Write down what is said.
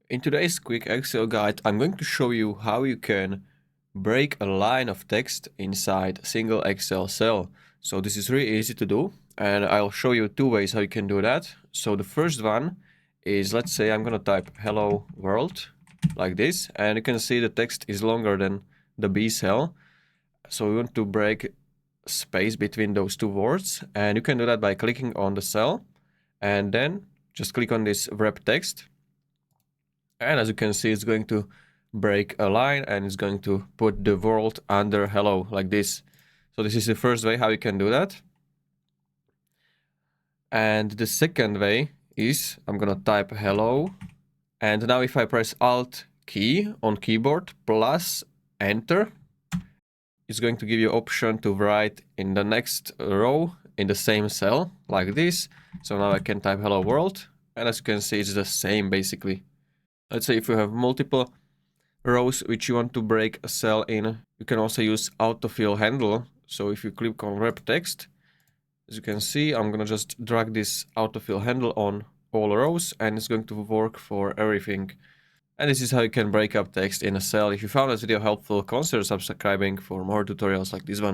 In today's quick Excel guide, I'm going to show you how you can break a line of text inside a single Excel cell. So this is really easy to do, and I'll show you two ways how you can do that. So the first one is, let's say I'm gonna type hello world like this, and you can see the text is longer than the B cell. So we want to break space between those two words, and you can do that by clicking on the cell and then just click on this wrap text. And as you can see, it's going to break a line and it's going to put the world under hello like this. So this is the first way how you can do that. And the second way is I'm gonna type hello. And now if I press Alt key on keyboard plus enter, it's going to give you option to write in the next row in the same cell like this. So now I can type hello world. And as you can see, it's the same basically. Let's say if you have multiple rows which you want to break a cell in, you can also use autofill handle. So if you click on wrap text, as you can see, I'm gonna just drag this autofill handle on all rows and it's going to work for everything. And this is how you can break up text in a cell. If you found this video helpful, consider subscribing for more tutorials like this one.